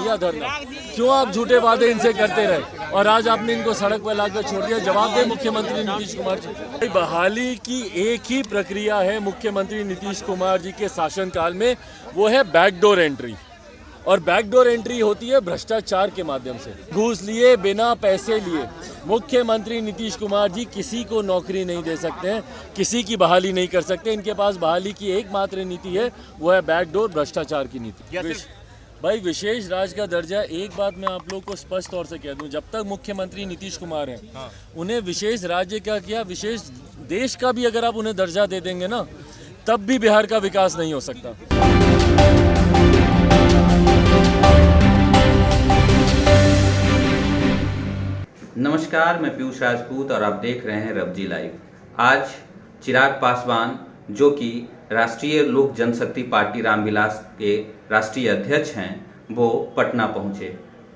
भैया धरना, क्यों आप झूठे वादे इनसे करते रहे और आज आपने इनको सड़क पर लाकर छोड़ दिया। जवाब दे मुख्यमंत्री नीतीश कुमार जी। बहाली की एक ही प्रक्रिया है मुख्यमंत्री नीतीश कुमार जी के शासनकाल में, वो है बैकडोर एंट्री। और बैकडोर एंट्री होती है भ्रष्टाचार के माध्यम से, घूस लिए बिना पैसे लिए। मुख्यमंत्री नीतीश कुमार जी किसी को नौकरी नहीं दे सकते हैं, किसी की बहाली नहीं कर सकते। इनके पास बहाली की एकमात्र नीति है, वो है बैकडोर भ्रष्टाचार की नीति। भाई विशेष राज्य का दर्जा, एक बात मैं आप लोग को स्पष्ट तौर से कह दूं, जब तक मुख्यमंत्री नीतीश कुमार हैं उन्हें विशेष राज्य का क्या विशेष देश का भी अगर आप उन्हें दर्जा दे देंगे ना, तब भी बिहार का विकास नहीं हो सकता। नमस्कार, मैं पीयूष राजपूत और आप देख रहे हैं रबजी लाइव। आज चिराग पासवान, जो कि राष्ट्रीय लोक जनशक्ति पार्टी रामविलास के राष्ट्रीय अध्यक्ष हैं, वो पटना पहुंचे।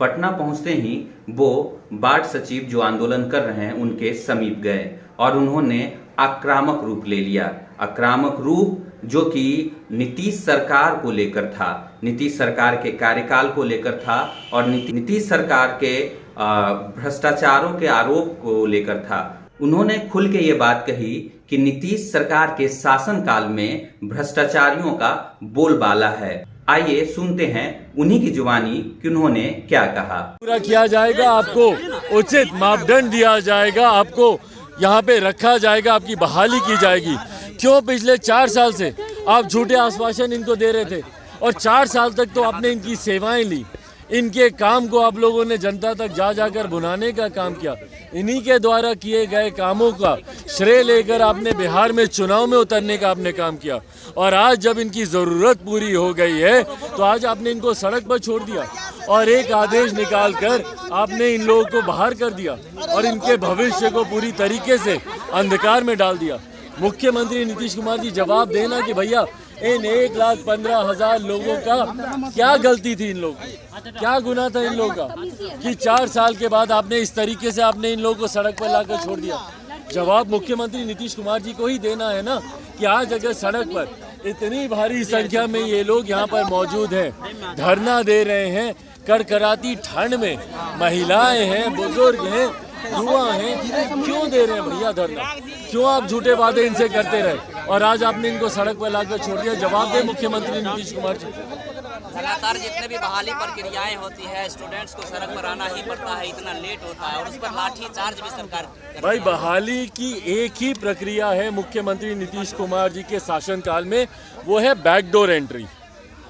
पटना पहुंचते ही वो वार्ड सचिव जो आंदोलन कर रहे हैं उनके समीप गए और उन्होंने आक्रामक रूप ले लिया। आक्रामक रूप जो कि नीतीश सरकार को लेकर था, नीतीश सरकार के कार्यकाल को लेकर था और नीतीश सरकार के भ्रष्टाचारों के आरोप को लेकर था। उन्होंने खुल के ये बात कही कि नीतीश सरकार के शासनकाल में भ्रष्टाचारियों का बोलबाला है। आइए सुनते हैं उन्हीं की जुबानी कि उन्होंने क्या कहा। पूरा किया जाएगा, आपको उचित मापदंड दिया जाएगा, आपको यहाँ पे रखा जाएगा, आपकी बहाली की जाएगी। क्यों पिछले 4 साल से आप झूठे आश्वासन इनको दे रहे थे और 4 साल तक तो आपने इनकी सेवाएं ली, इनके काम को आप लोगों ने जनता तक जा जाकर भुनाने का काम किया। इन्हीं के द्वारा किए गए कामों का श्रेय लेकर आपने बिहार में चुनाव में उतरने का आपने काम किया और आज जब इनकी ज़रूरत पूरी हो गई है तो आज आपने इनको सड़क पर छोड़ दिया और एक आदेश निकालकर आपने इन लोगों को बाहर कर दिया और इनके भविष्य को पूरी तरीके से अंधकार में डाल दिया। मुख्यमंत्री नीतीश कुमार जी जवाब देना कि भैया इन 1,15,000 लोगों का क्या गलती थी, इन लोगों की क्या गुनाह था इन लोगों का कि 4 साल के बाद आपने इस तरीके से आपने इन लोगों को सड़क पर लाकर छोड़ दिया। जवाब मुख्यमंत्री नीतीश कुमार जी को ही देना है ना कि आज अगर सड़क पर इतनी भारी संख्या में ये लोग यहाँ पर मौजूद हैं, धरना दे रहे हैं, कड़कड़ाती ठंड में महिलाएं हैं, बुजुर्ग हैं, युवा हैं, क्यों दे रहे हैं भैया धरना? क्यों आप झूठे वादे इनसे करते रहे और आज आपने इनको सड़क पर लाकर छोड़ दिया। जवाब दे मुख्यमंत्री नीतीश कुमार जी। लगातार जितने भी बहाली प्रक्रियाएं होती है, स्टूडेंट्स को सड़क पर आना ही पड़ता है, इतना लेट होता है और उस पर लाठी चार्ज भी सरकार भाई बहाली की एक ही प्रक्रिया है मुख्यमंत्री नीतीश कुमार जी के शासनकाल में, वो है बैकडोर एंट्री।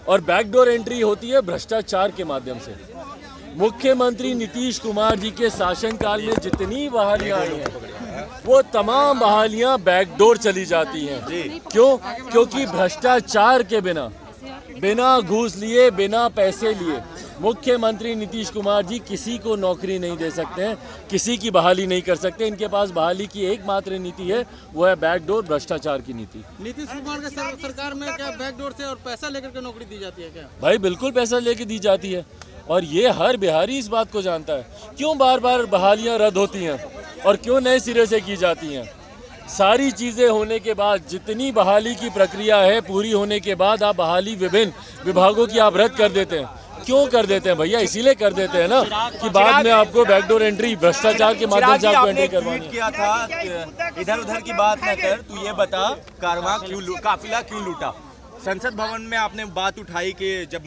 और बैकडोर एंट्री होती है भ्रष्टाचार के माध्यम से। मुख्यमंत्री नीतीश कुमार जी के शासनकाल में जितनी बहालियां आई हैं वो तमाम बहालियां बैकडोर चली जाती हैं। क्यों? क्योंकि भ्रष्टाचार के बिना घूस लिए, बिना पैसे लिए मुख्यमंत्री नीतीश कुमार जी किसी को नौकरी नहीं दे सकते हैं, किसी की बहाली नहीं कर सकते। इनके पास बहाली की एकमात्र नीति है, वो है बैकडोर भ्रष्टाचार की नीति। नीतीश कुमार के सरकार में क्या बैकडोर से और पैसा लेकर के नौकरी दी जाती है क्या? भाई बिल्कुल पैसा लेके दी जाती है और ये हर बिहारी इस बात को जानता है। क्यों बार बार बहालियां रद्द होती हैं और क्यों नए सिरे से की जाती हैं? सारी चीज़ें होने के बाद, जितनी बहाली की प्रक्रिया है पूरी होने के बाद आप बहाली विभिन्न विभागों की आप रद्द कर देते हैं। क्यों कर देते हैं भैया? इसीलिए कर देते हैं ना कि बाद में आपको बैकडोर एंट्री भ्रष्टाचार के माध्यम से आपको एंट्री करवानी है। किया था, इधर उधर की बात न कर, तू ये बता काफिला क्यों लूटा? संसद भवन में आपने बात उठाई कि जब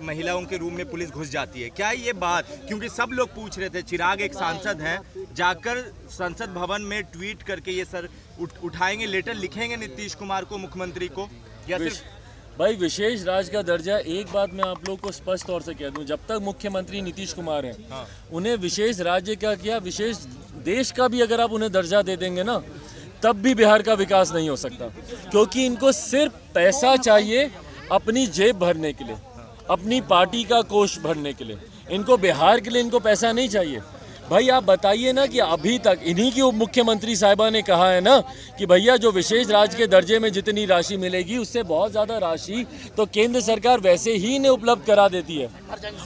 महिलाओं के रूम में पुलिस घुस जाती है, क्या ये बात, क्योंकि सब लोग पूछ रहे थे, चिराग एक सांसद हैं, जाकर संसद भवन में ट्वीट करके ये सर उठाएंगे, लेटर लिखेंगे नीतीश कुमार को, मुख्यमंत्री को, या सिर्फ भाई विशेष राज्य का दर्जा, एक बात मैं आप लोग को स्पष्ट तौर से कह दूं, जब तक मुख्यमंत्री नीतीश कुमार हैं उन्हें विशेष राज्य का क्या विशेष देश का भी अगर आप उन्हें दर्जा दे देंगे ना, तब भी बिहार का विकास नहीं हो सकता। क्योंकि इनको सिर्फ पैसा चाहिए अपनी जेब भरने के लिए, अपनी पार्टी का कोष भरने के लिए। इनको बिहार के लिए इनको पैसा नहीं चाहिए। भाई आप बताइए ना कि अभी तक इन्हीं की उप मुख्यमंत्री साहिबा ने कहा है ना कि भैया जो विशेष राज्य के दर्जे में जितनी राशि मिलेगी उससे बहुत ज़्यादा राशि तो केंद्र सरकार वैसे ही इन्हें उपलब्ध करा देती है।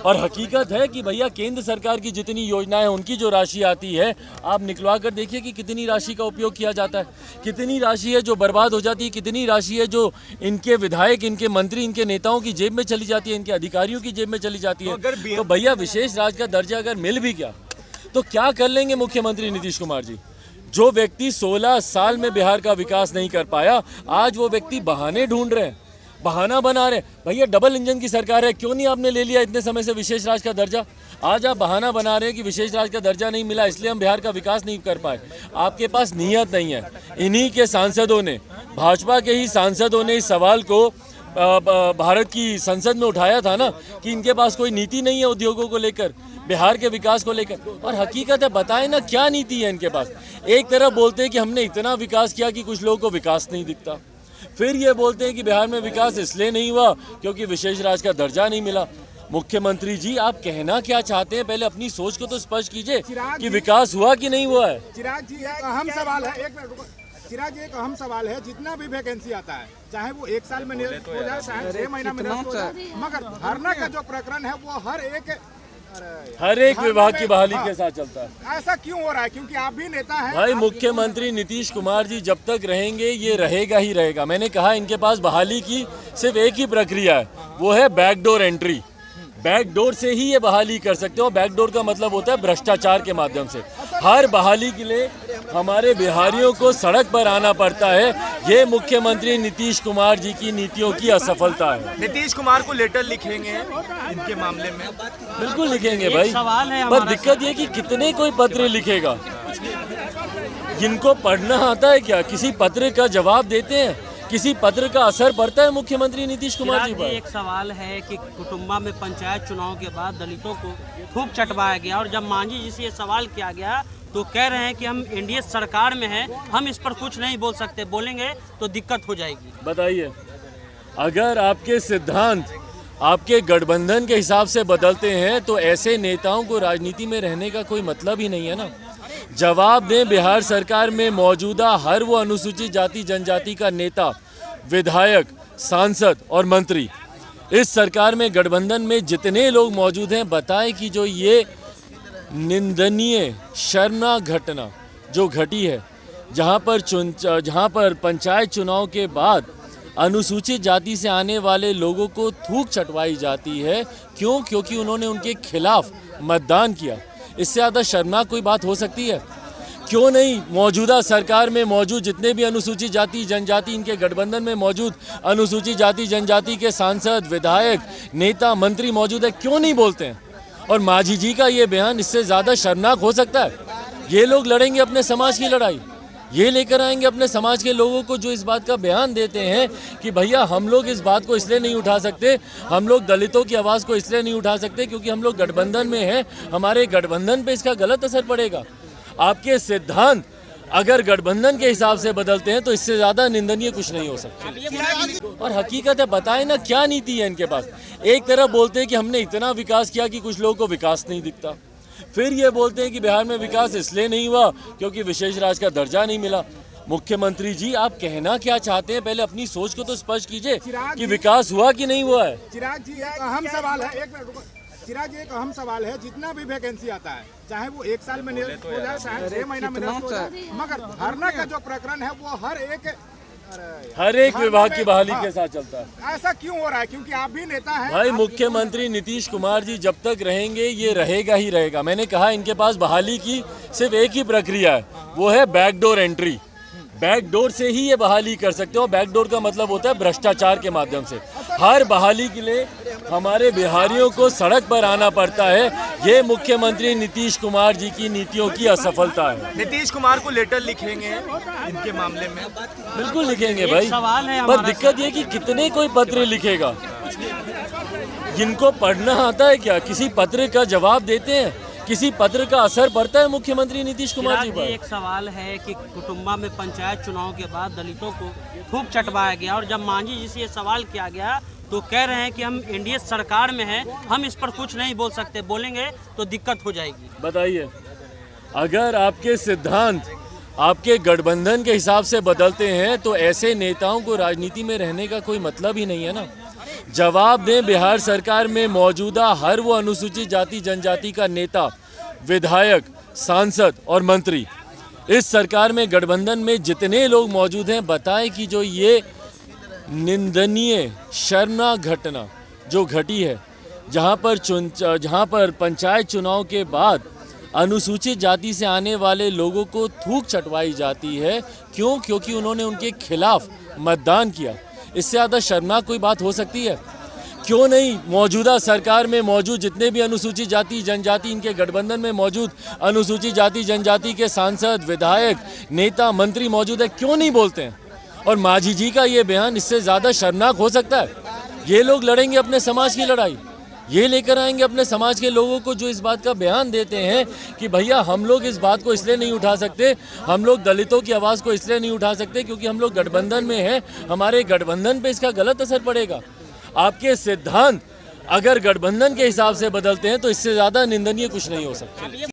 और हकीकत है कि भैया केंद्र सरकार की जितनी योजनाएं उनकी जो राशि आती है आप निकलवा कर देखिए कि कितनी राशि का उपयोग किया जाता है, कितनी राशि है जो बर्बाद हो जाती है, कितनी राशि है जो इनके विधायक, इनके मंत्री, इनके नेताओं की जेब में चली जाती है, इनके अधिकारियों की जेब में चली जाती है। तो भैया विशेष राज्य का दर्जा अगर मिल भी गया तो क्या कर लेंगे मुख्यमंत्री नीतीश कुमार जी? जो व्यक्ति 16 साल में बिहार का विकास नहीं कर पाया, आज वो व्यक्ति बहाने ढूंढ रहे हैं, बहाना बना रहे हैं। भैया डबल इंजन की सरकार है, क्यों नहीं आपने ले लिया इतने समय से विशेष राज्य का दर्जा? आज आप बहाना बना रहे हैं कि विशेष राज्य का दर्जा नहीं मिला इसलिए हम बिहार का विकास नहीं कर पाए। आपके पास नीयत नहीं है। इन्हीं के सांसदों ने, भाजपा के ही सांसदों ने इस सवाल को भारत की संसद में उठाया था ना कि इनके पास कोई नीति नहीं है उद्योगों को लेकर, बिहार के विकास को लेकर। और हकीकत है, बताएं ना क्या नीति है इनके पास। एक तरफ बोलते हैं कि हमने इतना विकास किया कि कुछ लोगों को विकास नहीं दिखता, फिर ये बोलते हैं कि बिहार में विकास इसलिए नहीं हुआ क्योंकि विशेष राज्य का दर्जा नहीं मिला। मुख्यमंत्री जी आप कहना क्या चाहते हैं, पहले अपनी सोच को तो स्पष्ट कीजिए कि विकास हुआ कि नहीं हुआ है। चिराग जी एक अहम सवाल है, चिराग जी एक अहम सवाल है, जितना भी वैकेंसी आता है चाहे वो 1 साल में निरस्त हो जाए, चाहे 6 महीना में निरस्त हो जाए, मगर धरना का जो प्रकरण है वो हर एक विभाग की बहाली के साथ चलता है। ऐसा क्यों हो रहा है? क्योंकि आप भी नेता हैं। भाई मुख्यमंत्री नीतीश कुमार जी जब तक रहेंगे ये रहेगा ही रहेगा। मैंने कहा इनके पास बहाली की सिर्फ एक ही प्रक्रिया है, वो है बैकडोर एंट्री। बैकडोर से ही ये बहाली कर सकते हो। बैकडोर का मतलब होता है भ्रष्टाचार के माध्यम से। हर बहाली के लिए हमारे बिहारियों को सड़क पर आना पड़ता है। ये मुख्यमंत्री नीतीश कुमार जी की नीतियों की असफलता है। नीतीश कुमार को लेटर लिखेंगे इनके मामले में? बिल्कुल लिखेंगे भाई, पर दिक्कत ये कि कितने कोई पत्र लिखेगा? जिनको पढ़ना आता है क्या किसी पत्र का जवाब देते हैं? किसी पत्र का असर पड़ता है मुख्यमंत्री नीतीश कुमार जी पर? एक सवाल है कि कुटुंबा में पंचायत चुनाव के बाद दलितों को खूब चटवाया गया और जब मांझी जी से ये सवाल किया गया तो कह रहे हैं कि हम एनडीए सरकार में हैं, हम इस पर कुछ नहीं बोल सकते, बोलेंगे तो दिक्कत हो जाएगी। बताइए, अगर आपके सिद्धांत आपके गठबंधन के हिसाब से बदलते हैं तो ऐसे नेताओं को राजनीति में रहने का कोई मतलब ही नहीं है ना। जवाब दें, बिहार सरकार में मौजूदा हर वो अनुसूचित जाति जनजाति का नेता, विधायक, सांसद और मंत्री, इस सरकार में गठबंधन में जितने लोग मौजूद हैं, बताएं कि जो ये निंदनीय शर्मनाक घटना जो घटी है, जहां पर पंचायत चुनाव के बाद अनुसूचित जाति से आने वाले लोगों को थूक चटवाई जाती है। क्यों? क्योंकि उन्होंने उनके खिलाफ मतदान किया। इससे ज़्यादा शर्मनाक कोई बात हो सकती है? क्यों नहीं मौजूदा सरकार में मौजूद जितने भी अनुसूचित जाति जनजाति, इनके गठबंधन में मौजूद अनुसूचित जाति जनजाति के सांसद, विधायक, नेता, मंत्री मौजूद है, क्यों नहीं बोलते हैं? और मांझी जी का ये बयान इससे ज़्यादा शर्मनाक हो सकता है? ये लोग लड़ेंगे अपने समाज की लड़ाई, ये लेकर आएंगे अपने समाज के लोगों को जो इस बात का बयान देते हैं कि भैया हम लोग इस बात को इसलिए नहीं उठा सकते, हम लोग दलितों की आवाज़ को इसलिए नहीं उठा सकते क्योंकि हम लोग गठबंधन में हैं, हमारे गठबंधन पे इसका गलत असर पड़ेगा। आपके सिद्धांत अगर गठबंधन के हिसाब से बदलते हैं तो इससे ज़्यादा निंदनीय कुछ नहीं हो सकता। और हकीकत है, बताएं ना क्या नीति है इनके पास। एक तरफ बोलते हैं कि हमने इतना विकास किया कि कुछ लोगों को विकास नहीं दिखता, फिर ये बोलते हैं कि बिहार में विकास इसलिए नहीं हुआ क्योंकि विशेष राज्य का दर्जा नहीं मिला। मुख्यमंत्री जी आप कहना क्या चाहते हैं, पहले अपनी सोच को तो स्पष्ट कीजिए कि विकास हुआ कि नहीं हुआ है। चिराग जी एक अहम सवाल है, चिराग जी एक अहम सवाल है, जितना भी वैकेंसी आता है चाहे वो 1 साल में निरस्त हो जाए, चाहे 6 महीना में निरस्त हो जाए, मगर धरना का जो प्रकरण है वो हर एक विभाग की बहाली के साथ चलता है। ऐसा क्यों हो रहा है? क्योंकि आप भी नेता हैं। भाई मुख्यमंत्री नीतीश कुमार जी जब तक रहेंगे ये रहेगा ही रहेगा। मैंने कहा इनके पास बहाली की सिर्फ एक ही प्रक्रिया है, वो है बैकडोर एंट्री। बैकडोर से ही ये बहाली कर सकते हो। बैकडोर का मतलब होता है भ्रष्टाचार के माध्यम से। हर बहाली के लिए हमारे बिहारियों को सड़क पर आना पड़ता है। ये मुख्यमंत्री नीतीश कुमार जी की नीतियों की असफलता है। नीतीश कुमार को लेटर लिखेंगे इनके मामले में? बिल्कुल लिखेंगे भाई, पर दिक्कत ये कि कितने कोई पत्र लिखेगा? जिनको पढ़ना आता है क्या किसी पत्र का जवाब देते हैं? किसी पत्र का असर पड़ता है मुख्यमंत्री नीतीश कुमार जी पर? एक सवाल है कि कुटुंबा में पंचायत चुनाव के बाद दलितों को खूब चटवाया गया और जब मांझी जी से ये सवाल किया गया तो कह रहे हैं कि हम एनडीए सरकार में हैं, हम इस पर कुछ नहीं बोल सकते, बोलेंगे तो दिक्कत हो जाएगी। बताइए, अगर आपके सिद्धांत आपके गठबंधन के हिसाब से बदलते हैं तो ऐसे नेताओं को राजनीति में रहने का कोई मतलब ही नहीं है ना। जवाब दें, बिहार सरकार में मौजूदा हर वो अनुसूचित जाति जनजाति का नेता, विधायक, सांसद और मंत्री, इस सरकार में गठबंधन में जितने लोग मौजूद हैं, बताएं कि जो ये निंदनीय शर्मनाक घटना जो घटी है, जहां पर पंचायत चुनाव के बाद अनुसूचित जाति से आने वाले लोगों को थूक चटवाई जाती है। क्यों? क्योंकि उन्होंने उनके खिलाफ मतदान किया। इससे ज़्यादा शर्मनाक कोई बात हो सकती है? क्यों नहीं मौजूदा सरकार में मौजूद जितने भी अनुसूचित जाति जनजाति, इनके गठबंधन में मौजूद अनुसूचित जाति जनजाति के सांसद, विधायक, नेता, मंत्री मौजूद है, क्यों नहीं बोलते हैं? और मांझी जी का ये बयान इससे ज़्यादा शर्मनाक हो सकता है? ये लोग लड़ेंगे अपने समाज की लड़ाई, ये लेकर आएंगे अपने समाज के लोगों को जो इस बात का बयान देते हैं कि भैया हम लोग इस बात को इसलिए नहीं उठा सकते, हम लोग दलितों की आवाज़ को इसलिए नहीं उठा सकते क्योंकि हम लोग गठबंधन में हैं, हमारे गठबंधन पे इसका गलत असर पड़ेगा। आपके सिद्धांत अगर गठबंधन के हिसाब से बदलते हैं तो इससे ज़्यादा निंदनीय कुछ नहीं हो सकता।